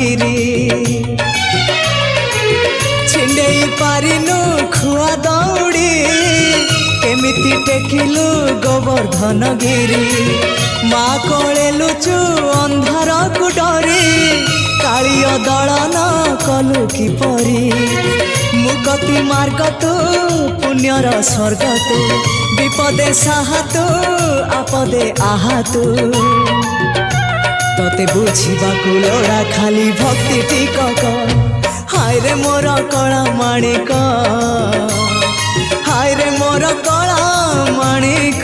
गिरी छिंडेई पारिनु खुआ दौड़ी केमिति टेकिलु गोवर्धन गिरी माँ कोले लुचु अंधार को डरी कालिय दलन कलु किपरी मुक्ति मार्ग तू पुण्यर स्वर्ग तू विपदे साहा तू आपदे आहा तू तते बुझिबाकु लोड़ा खाली भक्ति टिकक हाय रे मोर कला माणिक हाय रे मोर कला माणिक।